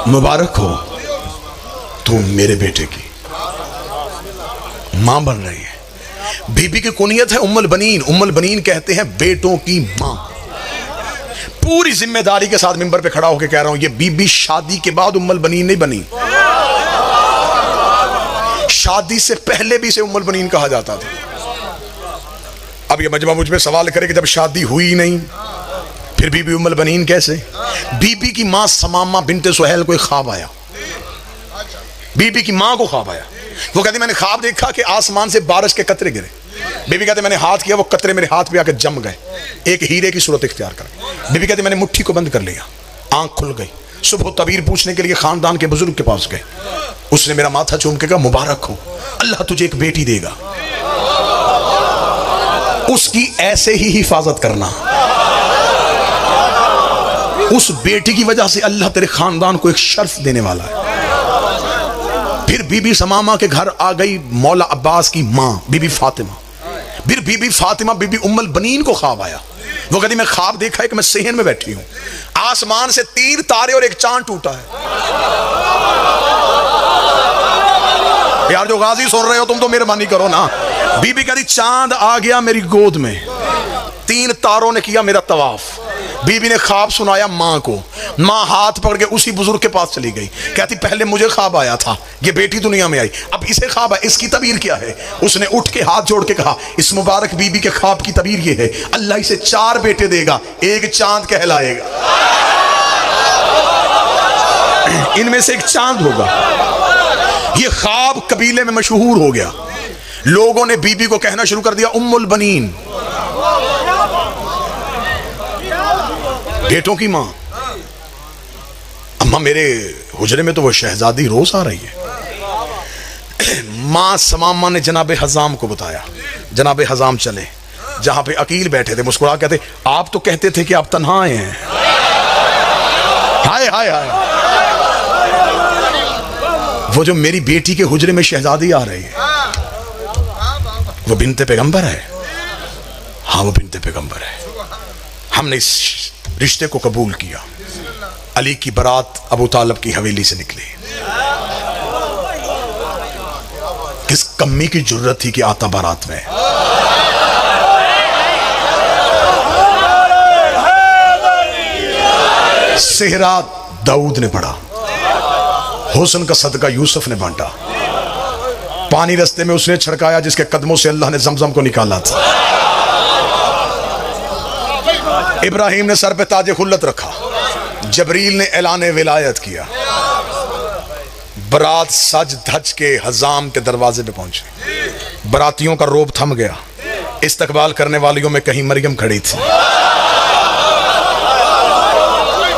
मुबारक हो, तुम मेरे बेटे की मां बन रही है। बीबी की कुनियत है उम्मुल बनीन। उम्मुल बनीन कहते हैं बेटों की मां। पूरी जिम्मेदारी के साथ मिंबर पे खड़ा होकर कह रहा हूं, ये बीबी शादी के बाद उम्मुल बनीन नहीं बनी, शादी से पहले भी इसे उम्मुल बनीन कहा जाता था। अब ये मजमा मुझ पे सवाल करे कि जब शादी हुई नहीं फिर बीबी उम्मुल बनीन कैसे? बीबी की मां समामा बिनते सुहैल को एक ख्वाब आया। बीबी की मां को ख्वाब आया। वो कहती मैंने ख्वाब देखा कि आसमान से बारिश के कतरे गिरे। बीबी कहते मैंने हाथ किया, वो कतरे मेरे हाथ पे आकर जम गए, एक हीरे की सूरत इख्तियार कर। बीबी कहती मैंने मुट्ठी को बंद कर लिया, आंख खुल गई। सुबह तबीर पूछने के लिए खानदान के बुजुर्ग के पास गए। उसने मेरा माथा चूम के कहा मुबारक हो, अल्लाह तुझे एक बेटी देगा, उसकी ऐसे ही हिफाजत करना। उस बेटी की वजह से अल्लाह तेरे खानदान को एक शर्फ देने वाला है। फिर बीबी समामा के घर आ गई मौला अब्बास की मां बीबी फातिमा। फिर बीबी फातिमा बीबी उम्मुल बनीन को ख्वाब आया। वो कहती मैं ख्वाब देखा है कि मैं सेहन में बैठी हूं, आसमान से 3 तारे और एक चांद टूटा है। यार जो गाजी सुन रहे हो तुम तो मेहरबानी करो ना। बीबी कहती चांद आ गया मेरी गोद में, 3 तारों ने किया मेरा तवाफ। बीबी ने ख्वाब सुनाया मां को। मां हाथ पकड़ के उसी बुजुर्ग के पास चली गई। कहती पहले मुझे ख्वाब आया था, ये बेटी दुनिया में आई, अब इसे ख्वाब है, इसकी तबीर क्या है? उसने उठ के हाथ जोड़ के कहा इस मुबारक बीबी के ख्वाब की तबीर ये है, अल्लाह इसे 4 बेटे देगा, एक चांद कहलाएगा, इनमें से एक चांद होगा। ये ख्वाब कबीले में मशहूर हो गया। लोगों ने बीबी को कहना शुरू कर दिया उम्मुल बनीन, बेटों की मां। अम्मा मेरे हुजरे में तो वो शहजादी रोज आ रही है। मां समामा ने जनाबे हजाम को बताया। जनाबे हजाम चले जहां पे अकील बैठे थे, मुस्कुरा कहते आप तो कहते थे कि आप तन्हा आए हैं। हाय हाय हाय, वो जो मेरी बेटी के हुजरे में शहजादी आ रही है वो बिनते पैगंबर है। हाँ वो बिनते पैगंबर है। हमने इस रिश्ते को कबूल किया। अली की बारात अबू तालिब की हवेली से निकली। किस कम्मी की जुर्रत थी कि आता बारात में। सेहरा दाऊद ने पढ़ा, हुस्न का सदका यूसुफ ने बांटा, पानी रस्ते में उसने छिड़काया जिसके कदमों से अल्लाह ने जमजम को निकाला था। इब्राहिम ने सर पे ताजे खुल्लत रखा, जबरील ने ऐलाने विलायत किया। बरात सज धज के हजाम के दरवाजे पे पहुंचे। बरातियों का रोब थम गया। इस्तकबाल करने वालियों में कहीं मरियम खड़ी थी,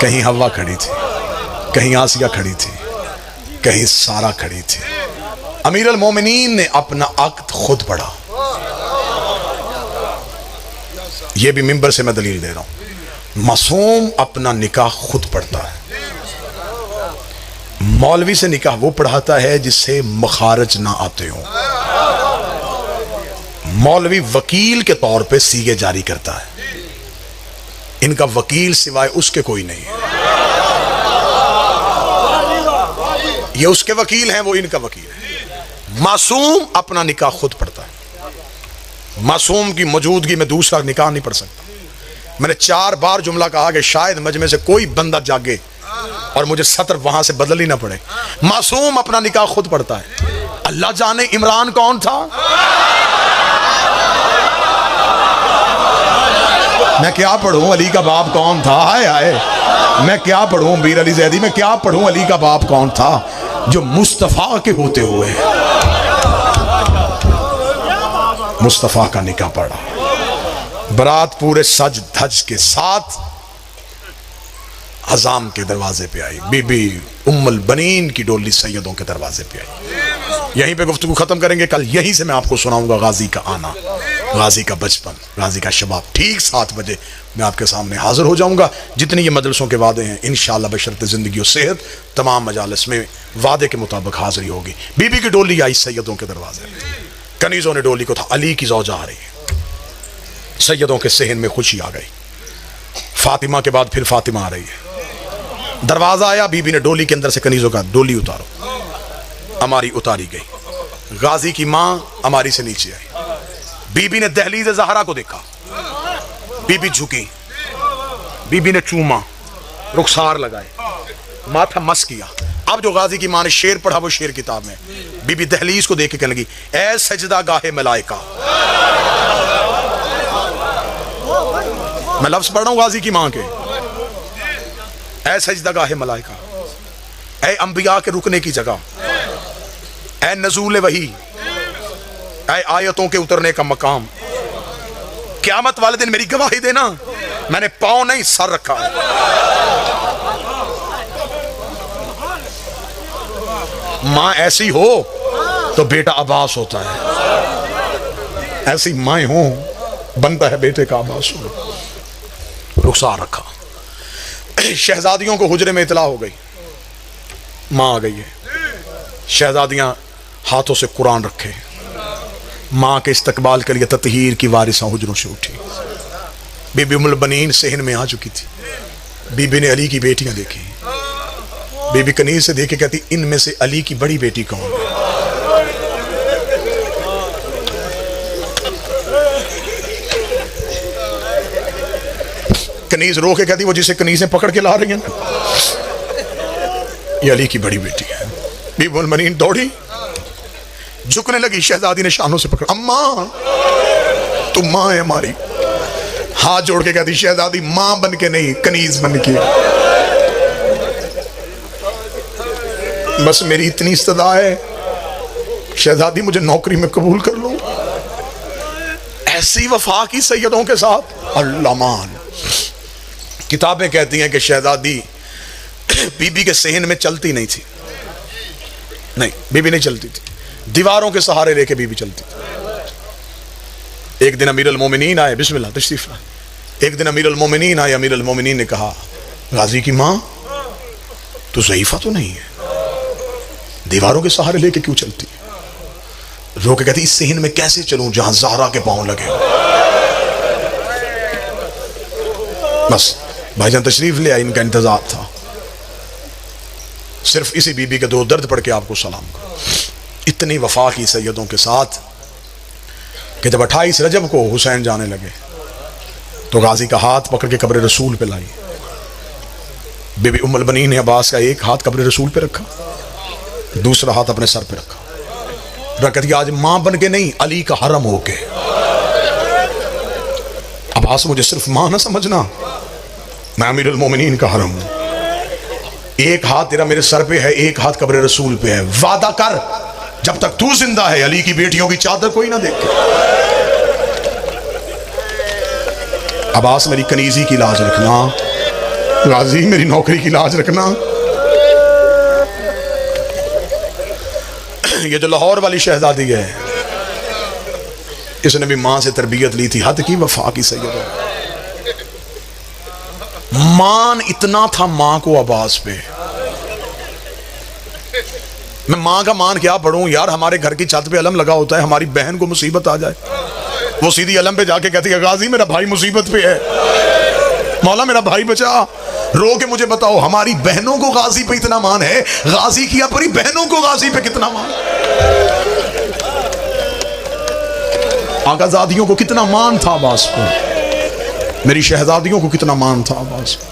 कहीं हवा खड़ी थी, कहीं आसिया खड़ी थी, कहीं सारा खड़ी थी। अमीर अल मोमिनीन ने अपना अक्द खुद पढ़ा। यह भी मिंबर से मैं दलील दे रहा हूं। मासूम अपना निकाह खुद पढ़ता है। मौलवी से निकाह वो पढ़ाता है जिससे मखारज ना आते हो। मौलवी वकील के तौर पे सीगे जारी करता है। इनका वकील सिवाय उसके कोई नहीं है। ये उसके वकील हैं, वो इनका वकील है। मासूम अपना निकाह खुद पढ़ता है। मासूम की मौजूदगी में दूसरा निकाह नहीं पढ़ सकता। मैंने 4 बार जुमला कहा कि शायद मजमे से कोई बंदा जागे और मुझे सत्र वहां से बदल ही ना पड़े। मासूम अपना निकाह खुद पढ़ता है। अल्लाह जाने इमरान कौन था। मैं क्या पढ़ूं अली का बाप कौन था। हाय हाय, मैं क्या पढ़ूं मीर अली जैदी, मैं क्या पढ़ूं अली का बाप कौन था जो मुस्तफा के होते हुए मुस्तफा का निकाह पढ़ा। बारात पूरे सज धज के साथ हजाम के दरवाजे पे आई। बीबी उम्मुल बनीन की डोली सैयदों के दरवाजे पे आई। यहीं पे गुफ्तगू खत्म करेंगे। कल यहीं से मैं आपको सुनाऊंगा गाजी का आना, गाजी का बचपन, गाजी का शबाब। ठीक 7 बजे मैं आपके सामने हाजिर हो जाऊंगा। जितनी ये मदरसों के वादे हैं इंशाअल्लाह बशर्ते ज़िंदगी और सेहत तमाम मजालिस में वादे के मुताबिक हाजिरी होगी। बीबी की डोली आई सैयदों के दरवाजे पे। कनीज़ों ने डोली को था, अली की ज़ौजा आ रही है। सैयदों के सहन में खुशी आ गई। फातिमा के बाद फिर फातिमा आ रही है। दरवाजा आया, बीबी ने डोली के अंदर से कनीज़ों का, डोली उतारो। अमारी उतारी गई। गाजी की माँ अमारी से नीचे आई। बीबी ने दहलीज ज़हरा को देखा। बीबी झुकी, बीबी ने चूमा, रुखसार लगाए, माथा मस किया। अब जो गाजी की माँ ने शेर पढ़ा वो शेर किताब में। बीबी दहलीज को देख के कहने लगी, ऐ सजदा गाहे मलाइका। मैं लफ्ज पढ़ रहा हूं गाजी की माँ के। ऐ सजदा गाहे मलाइका, ऐ अंबिया के रुकने की जगह, ऐ नजूल वही, ऐ आयतों के उतरने का मकाम। क़यामत वाले दिन मेरी गवाही देना, मैंने पांव नहीं सर रखा है। मां ऐसी हो तो बेटा अब्बास होता है, ऐसी माएं हो बनता है बेटे का अब्बास हो। रुखसार रखा। शहजादियों को हुजरे में इतला हो गई, मां आ गई है। शहजादियां हाथों से कुरान रखे। मां के इस्तकबाल के लिए ततहीर की वारिसा हुजरों से उठी। बीबी उम्मुल बनीन सहन में आ चुकी थी। बीबी ने अली की बेटियां देखी। बीबी कनीज से देखे कहती, इनमें से अली की बड़ी बेटी कौन है? कनीज रो के कहती, वो जिसे कनीजें पकड़ के ला रही हैं ये अली की बड़ी बेटी है। बीबी उम्मुल बनीन दौड़ी, झुकने लगी। शहजादी ने शानों से पकड़, अम्मा तू मां है हमारी। हाथ जोड़ के कहती, शहजादी मां बन के नहीं, कनीज बन के। बस मेरी इतनी इस्तदा है, शहजादी मुझे नौकरी में कबूल कर लो। ऐसी वफा की सैयदों के साथ। अल्लाह मान। किताबें कहती हैं कि शहजादी बीबी के सहन में चलती नहीं थी। नहीं, बीबी नहीं चलती थी, दीवारों के सहारे लेके बीबी चलती थी। एक दिन अमीरुल मोमिनीन आए, बिस्मिल्लाह तशरीफ लाए। एक दिन अमीरुल मोमिनीन आए। अमीरुल मोमिनीन ने कहा, गाजी की मां तू ज़ईफा तो नहीं है, दीवारों के सहारे लेके क्यों चलती है? रो के कहती, इस सहन में कैसे चलूं जहां ज़हरा के पांव लगे। बस भाईजान तशरीफ ले आए, इनका इंतजार था। सिर्फ इसी बीबी के 2 दर्द पढ़ के आपको सलाम करो। इतनी वफा की सैयदों के साथ कि जब 28 रजब को हुसैन जाने लगे तो गाजी का हाथ पकड़ के कब्र रसूल पे लाई। बीबी उम्मुल बनीन ने अब्बास का एक हाथ कब्र रसूल पे रखा, दूसरा हाथ अपने सर पे रखा। रखती, आज मां बन के नहीं, अली का हरम होके। अब्बास मुझे सिर्फ मां ना समझना, मैं अमीरुल मोमिनीन का हरम हूं। एक हाथ तेरा मेरे सर पे है, एक हाथ कब्र रसूल पे है। वादा कर जब तक तू जिंदा है अली की बेटियों की चादर कोई ना देखे। अब्बास मेरी कनीजी की लाज रखना, गाजी मेरी नौकरी की लाज रखना। ये जो लाहौर वाली शहजादी है, इसने भी मां से तरबियत ली थी। हद की वफा की सैयद। मान इतना था मां को अब्बास पे। मैं मां का मान क्या पढ़ूं यार। हमारे घर की छत पे अलम लगा होता है, हमारी बहन को मुसीबत आ जाए, वो सीधी अलम पे जाके कहती है, गाजी मेरा भाई मुसीबत पे है, मौला मेरा भाई बचा। रो के मुझे बताओ, हमारी बहनों को गाजी पे इतना मान है, गाजी की अपनी बहनों को गाजी पे कितना मान। आकाजादियों को कितना मान था अब्बास को, मेरी शहजादियों को कितना मान था अब्बास को।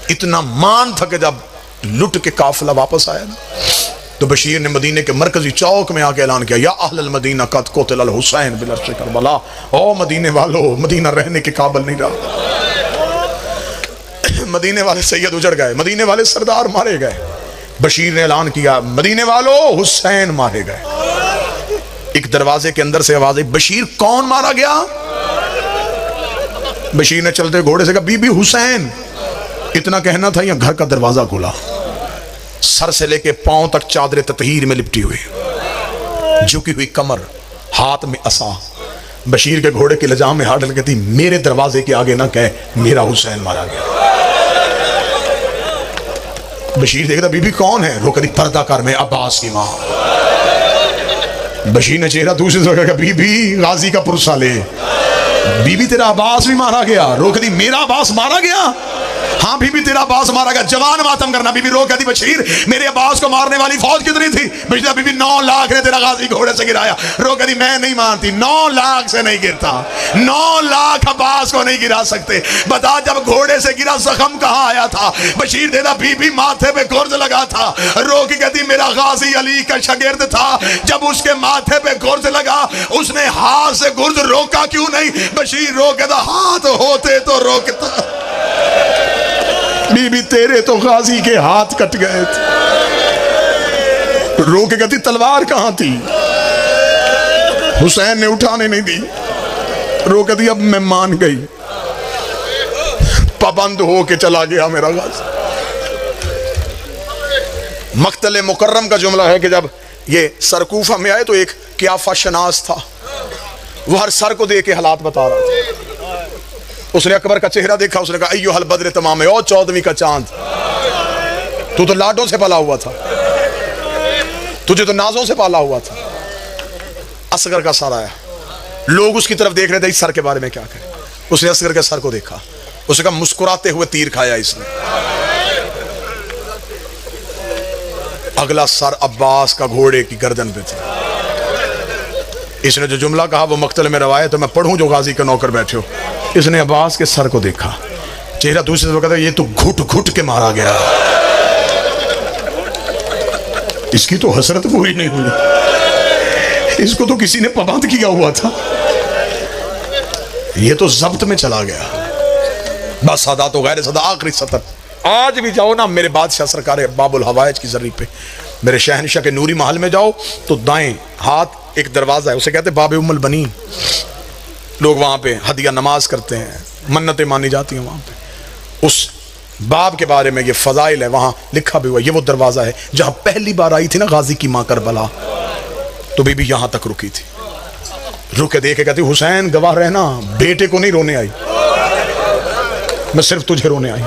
इतना मान था कि जब लुट के काफिला वापस आया ना, तो बशीर ने मदीने के मरकजी चौक में आके ऐलान किया, या अहलल मदीना कद कुतिल अल हुसैन बिल अर्श करबला। ओ मदीने वालों, मदीना रहने के काबिल नहीं रहा। मदीने वाले सैयद उजड़ गए, मदीने वाले सरदार मारे गए। बशीर ने ऐलान किया, मदीने वालों हुसैन मारे गए। एक दरवाजे के अंदर से आवाज आई, बशीर कौन मारा गया? बशीर ने चलते घोड़े से कहा बीबी हुसैन। इतना कहना था, यहाँ घर का दरवाजा खुला, सर से लेके पांव तक चादर ततहीर में लिपटी हुई, झुकी हुई कमर, हाथ में असा। बशीर के घोड़े की लजाम में हाथ डाल के कहती मेरे दरवाजे के आगे ना कह मेरा हुसैन मारा गया। बशीर देखता बीबी कौन है? रो कदी पर्दा कर, में अब्बास की मां। बशीर ने चेहरा दूसरी तरफ कहा बीबी गाजी का पुरसा ले। बीबी तेरा अब्बास भी मारा गया। रो कदी मेरा अब्बास मारा गया? हाँ बीबी तेरा अब्बास मारा गया। जवान मातम करना। बीबी रो कहती बशीर मेरे अब्बास को मारने वाली फौज कितनी थी? बशीर बीबी 9 लाख ने तेरा गाजी घोड़े से गिराया। रो कहती मैं नहीं मानती, 9 लाख से नहीं गिरता, 9 लाख अब्बास को नहीं गिरा सकते। बता जब घोड़े से गिरा जख्म कहाँ आया था? बशीर देना बीबी माथे पे गुर्ज लगा था। रो की कहती मेरा गाजी अली का शागिर्द था, जब उसके माथे पे गुर्ज लगा उसने हाथ से गुर्ज रोका क्यों नहीं? बशीर रो कहता हाथ होते तो रोकता। बीबी तेरे तो गाजी के हाथ कट गए थे। रो के कहती तलवार कहां थी? हुसैन ने उठाने नहीं दी। रो कहती अब मैं मान गई, पाबंद हो के चला गया मेरा गाजी। मक्तल मुकर्रम का जुमला है कि जब ये सरकूफा में आए तो एक क्याफा शनास था, वो हर सर को देख के हालात बता रहा था। उसने अकबर का चेहरा देखा, उसने कहा अय्यो हल बद्र तमाम है, ओ 14वीं का चांद, तू तो लाडों से पाला हुआ था, तुझे तो नाजों से पाला हुआ था। असगर का सर आया, लोग उसकी तरफ देख रहे थे इस सर के बारे में क्या करें। उसने असगर के सर को देखा, उसने कहा मुस्कुराते हुए तीर खाया इसने। अगला सर अब्बास का घोड़े की गर्दन पे था। इसने जो जुमला कहा वो मक्तल में रवायत तो मैं पढ़ूं जो गाजी का नौकर बैठे हो। इसने अब्बास के सर को देखा, चेहरा दूसरे तरफ कहता ये तो घुट घुट के मारा गया, इसकी तो हसरत पूरी नहीं हुई, इसको तो किसी ने पाबंद किया हुआ था, ये तो जब्त में चला गया। बस सदा तो गैर सदा आखिरी सतर। आज भी जाओ ना मेरे बादशाह सरकार बाबुल हवाइज की जर्री पे, मेरे शहनशाह के नूरी महल में जाओ तो दाएं हाथ एक दरवाजा है, उसे कहते बाबे उम्मुल बनीन। लोग वहां पे हदिया नमाज करते हैं, मन्नतें मानी जाती हैं वहां पे। उस बाब के बारे में ये फजाइल है, वहां लिखा भी हुआ। ये वो दरवाजा है जहां पहली बार आई थी ना गाजी की मां करबला, तो बीबी यहां तक रुकी थी। रुक के देखे कहती हुसैन गवाह रहना, बेटे को नहीं रोने आई, मैं सिर्फ तुझे रोने आई।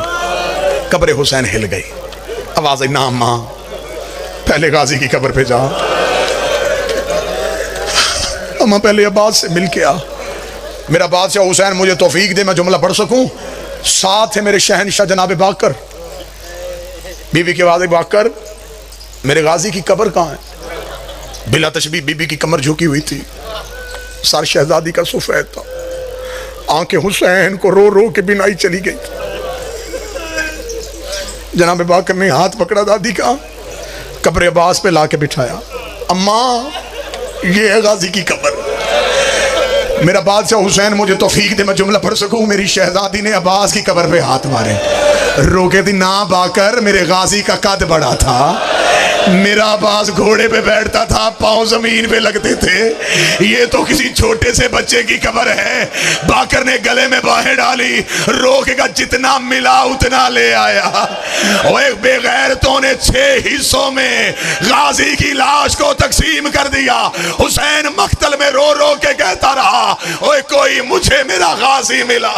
कब्र हुसैन हिल गई, आवाज आई ना मां पहले गाजी की कब्र पे जा, अम्मा पहले अब्बास से मिल के आ, मेरा बादशाह हुसैन मुझे तौफीक दे मैं जुमला पढ़ सकूं। साथ है मेरे शहनशाह जनाब बाकर। बीबी की आवाज बाकर मेरे गाजी की कब्र कहां है? बिला तशबीह बीबी की कमर झुकी हुई थी, सर शहजादी का सफेद था, आंखें हुसैन को रो रो के बिनाई चली गई। जनाब बाकर ने हाथ पकड़ा दादी का, कब्र अब्बास पे लाके बिठाया। अम्मा ये है गाजी की कब्र, मेरा बादशाह हुसैन मुझे तौफीक दे मैं जुमला पढ़ सकूं। मेरी शहजादी ने अब्बास की कब्र पे हाथ मारे, रोके थी ना बाकर मेरे गाजी का कद बड़ा था, मेरा अब्बास घोड़े पे बैठता था, पांव जमीन पे लगते थे, ये तो किसी छोटे से बच्चे की कब्र है। बाकर ने गले में बाहें डाली, रोके का जितना मिला उतना ले आया। और एक बेगैरतों ने 6 हिस्सों में गाजी की लाश को तकसीम कर दिया। हुसैन मक्तल में रो रो के कहता रहा ओए कोई मुझे मेरा गाजी मिला।